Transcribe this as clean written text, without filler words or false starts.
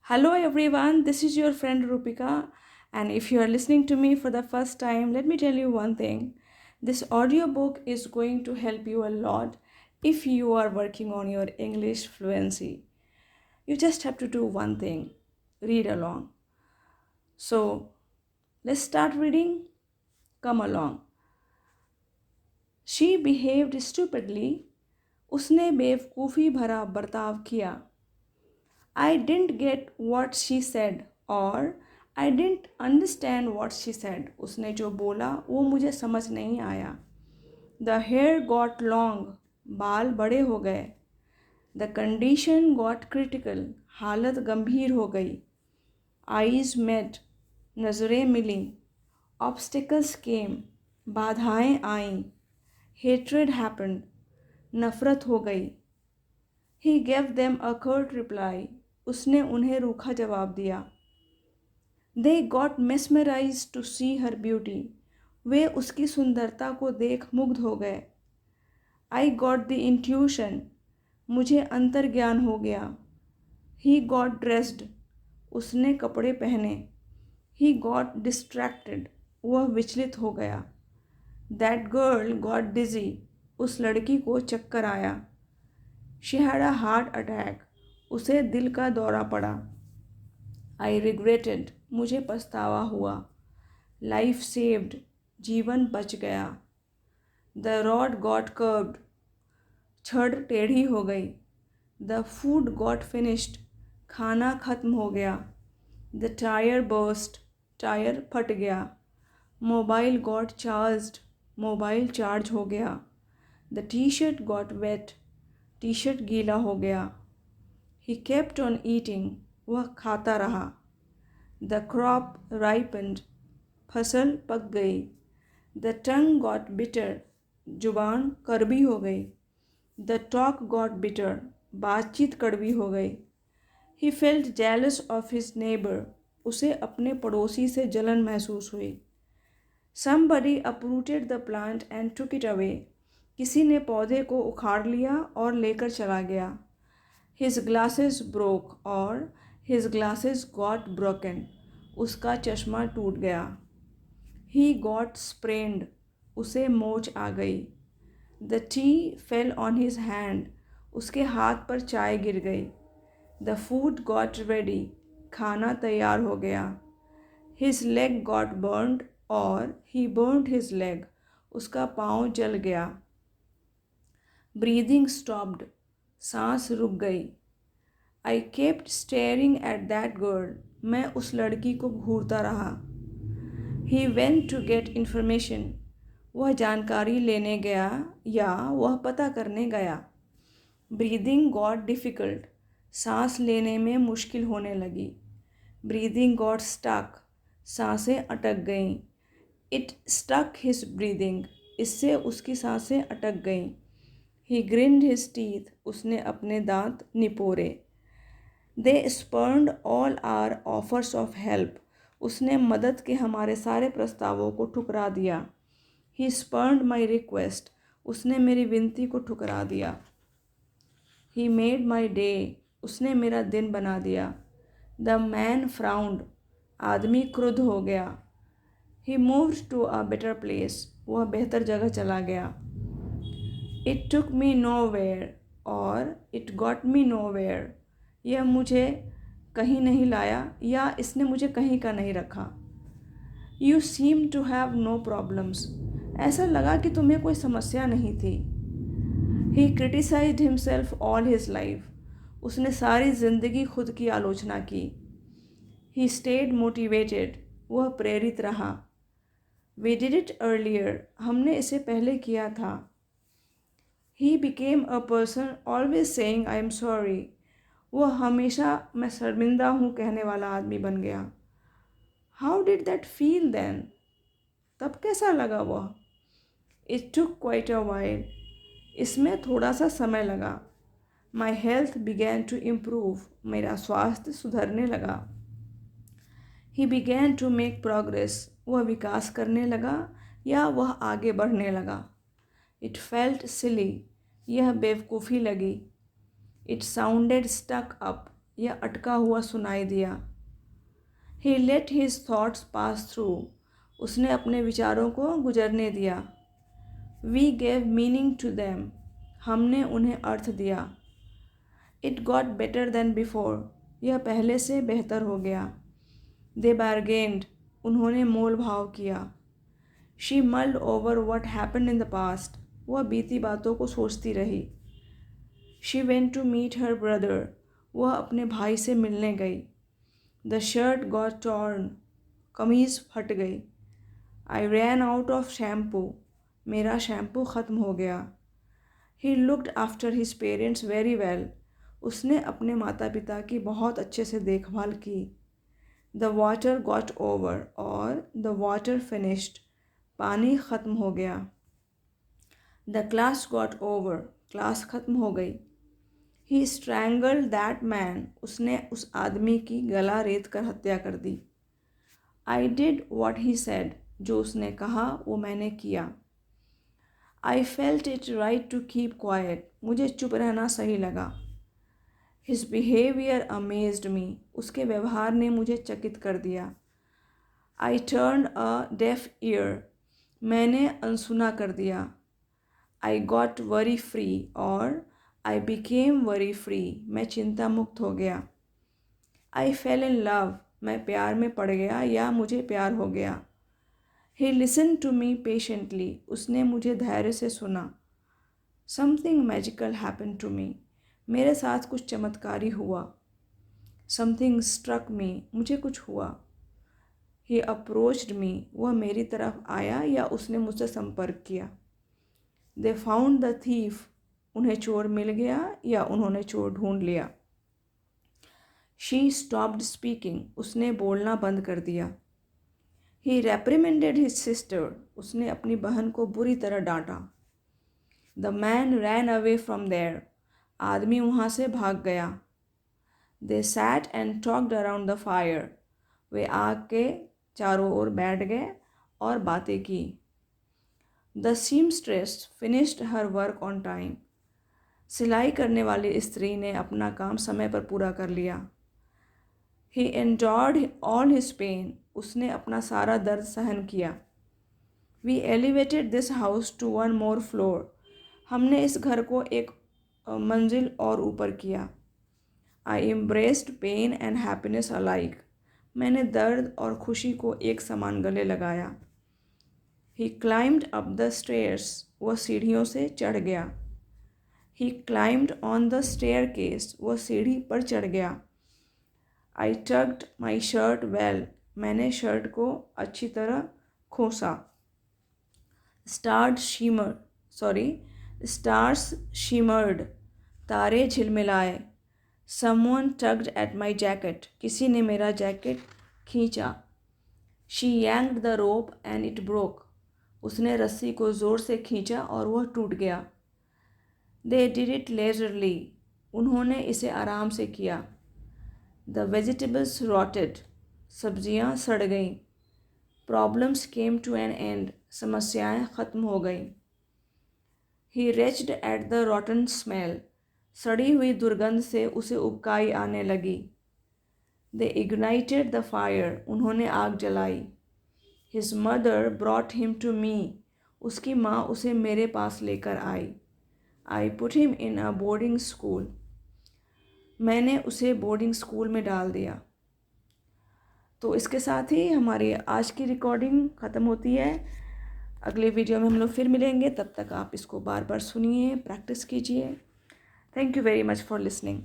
Hello everyone, this is your friend Rupika, and if you are listening to me for the first time, let me tell you one thing. This audiobook is going to help you a lot if you are working on your English fluency. You just have to do one thing, read along. So, let's start reading. Come along. She behaved stupidly. उसने बेवकूफ़ी भरा बर्ताव किया. I didn't get what she said or I didn't understand what she said. उसने जो बोला वो मुझे समझ नहीं आया. The hair got long. बाल बड़े हो गए. The condition got critical. हालत गंभीर हो गई. Eyes met. नज़रें मिलीं. Obstacles came. बाधाएं आईं. Hatred happened. नफ़रत हो गई. He gave them a curt reply. उसने उन्हें रूखा जवाब दिया. They got mesmerized to see her beauty. वे उसकी सुंदरता को देख मुग्ध हो गए. I got the intuition. मुझे अंतर्ज्ञान हो गया. He got dressed. उसने कपड़े पहने. He got distracted. वह विचलित हो गया. That girl got dizzy. उस लड़की को चक्कर आया. She had a heart attack. उसे दिल का दौरा पड़ा. I regretted. मुझे पछतावा हुआ. Life saved. जीवन बच गया. The rod got curved. छड़ टेढ़ी हो गई. The food got finished. खाना खत्म हो गया. The tire burst. टायर फट गया. Mobile got charged. Mobile charge हो गया. The t-shirt got wet. T shirt गीला हो गया. He kept on eating. वह खाता रहा. The crop ripened. फसल पक गई. The tongue got bitter. जुबान कड़वी हो गई. The talk got bitter. बातचीत कड़वी हो गई. He felt jealous of his neighbor. उसे अपने पड़ोसी से जलन महसूस हुई. Somebody uprooted the plant and took it away. किसी ने पौधे को उखाड़ लिया और लेकर चला गया. His glasses broke और his glasses got broken. उसका चश्मा टूट गया. He got sprained. उसे मोच आ गई. The tea fell on his hand. उसके हाथ पर चाय गिर गई. The food got ready. खाना तैयार हो गया. His leg got burned और he burned his leg. उसका पाँव जल गया. Breathing stopped. सांस रुक गई. I kept staring at that girl. मैं उस लड़की को घूरता रहा. He went to get information. वह जानकारी लेने गया या वह पता करने गया. Breathing got difficult. सांस लेने में मुश्किल होने लगी. Breathing got stuck. सांसें अटक गईं. It stuck his breathing. इससे उसकी सांसें अटक गईं. He grinned his teeth. उसने अपने दांत निपोरे. They spurned all our offers of help. उसने मदद के हमारे सारे प्रस्तावों को ठुकरा दिया. He spurned my request. उसने मेरी विनती को ठुकरा दिया. He made my day. उसने मेरा दिन बना दिया. The man frowned. आदमी क्रुद्ध हो गया. He moved to a better place. वह बेहतर जगह चला गया. It took me nowhere और it got me nowhere. यह मुझे कहीं नहीं लाया या इसने मुझे कहीं का नहीं रखा. You seem to have no problems. ऐसा लगा कि तुम्हें कोई समस्या नहीं थी. He criticized himself all his life. उसने सारी ज़िंदगी खुद की आलोचना की. He stayed motivated. वह प्रेरित रहा. We did it earlier. हमने इसे पहले किया था. He became a person always saying I am sorry. वह हमेशा मैं शर्मिंदा हूँ कहने वाला आदमी बन गया. How did that feel then? तब कैसा लगा वह? It took quite a while. इसमें थोड़ा सा समय लगा. My health began to improve. मेरा स्वास्थ्य सुधरने लगा. He began to make progress. वह विकास करने लगा या वह आगे बढ़ने लगा. It felt silly. यह बेवकूफ़ी लगी. It sounded stuck up. या अटका हुआ सुनाई दिया। He let his thoughts pass through. उसने अपने विचारों को गुजरने दिया। We gave meaning to them. हमने उन्हें अर्थ दिया। It got better than before. यह पहले से बेहतर हो गया। They bargained. उन्होंने मोल भाव किया। She mulled over what happened in the past. वह बीती बातों को सोचती रही। She went to meet her brother. वह अपने भाई से मिलने गई। The shirt got torn. कमीज़ फट गई। I ran out of shampoo. मेरा शैम्पू ख़त्म हो गया। He looked after his parents very well. उसने अपने माता पिता की बहुत अच्छे से देखभाल की। The water got over और the water finished. पानी ख़त्म हो गया। The class got over. Class ख़त्म हो गई। He strangled that man. उसने उस आदमी की गला रेत कर हत्या कर दी। I did what he said. जो उसने कहा वो मैंने किया। I felt it right to keep quiet. मुझे चुप रहना सही लगा। His behavior amazed me. उसके व्यवहार ने मुझे चकित कर दिया। I turned a deaf ear. मैंने अनसुना कर दिया। I got worry free और I became worry free. मैं चिंता मुक्त हो गया। I fell in love. मैं प्यार में पड़ गया या मुझे प्यार हो गया। He listened to me patiently. उसने मुझे धैर्य से सुना। Something magical happened to me. मेरे साथ कुछ चमत्कारी हुआ। Something struck me. मुझे कुछ हुआ। He approached me. वह मेरी तरफ आया या उसने मुझसे संपर्क किया। They found the thief. उन्हें चोर मिल गया या उन्होंने चोर ढूंढ लिया। She stopped speaking. उसने बोलना बंद कर दिया। He reprimanded his sister. उसने अपनी बहन को बुरी तरह डांटा। The man ran away from there. आदमी वहाँ से भाग गया। They sat and talked around the fire. वे आग के चारों ओर बैठ गए और बातें की। The seamstress finished her work on time. सिलाई करने वाली स्त्री ने अपना काम समय पर पूरा कर लिया। He endured all his pain. उसने अपना सारा दर्द सहन किया। We elevated this house to one more floor. हमने इस घर को एक मंजिल और ऊपर किया। I embraced pain and happiness alike. मैंने दर्द और खुशी को एक समान गले लगाया। He climbed up the stairs. वह सीढ़ियों से चढ़ गया। He climbed on the staircase. वह सीढ़ी पर चढ़ गया। I tugged my shirt well. मैंने शर्ट को अच्छी तरह खोसा। Stars shimmered. तारे झिलमिलाए। Someone tugged at my jacket. किसी ने मेरा जैकेट खींचा। She yanked the rope and it broke. उसने रस्सी को ज़ोर से खींचा और वह टूट गया। They did it leisurely. उन्होंने इसे आराम से किया। The vegetables rotted. सब्जियां सड़ गईं। Problems came to an end. समस्याएं ख़त्म हो गईं। He retched at the rotten smell. सड़ी हुई दुर्गंध से उसे उबकाई आने लगी। They ignited the fire. उन्होंने आग जलाई। His mother brought him to me. उसकी माँ उसे मेरे पास लेकर आई। I put him in a boarding school. मैंने उसे बोर्डिंग स्कूल में डाल दिया। तो इसके साथ ही हमारी आज की रिकॉर्डिंग ख़त्म होती है। अगले वीडियो में हम लोग फिर मिलेंगे। तब तक आप इसको बार बार सुनिए, प्रैक्टिस कीजिए। Thank you very much for listening.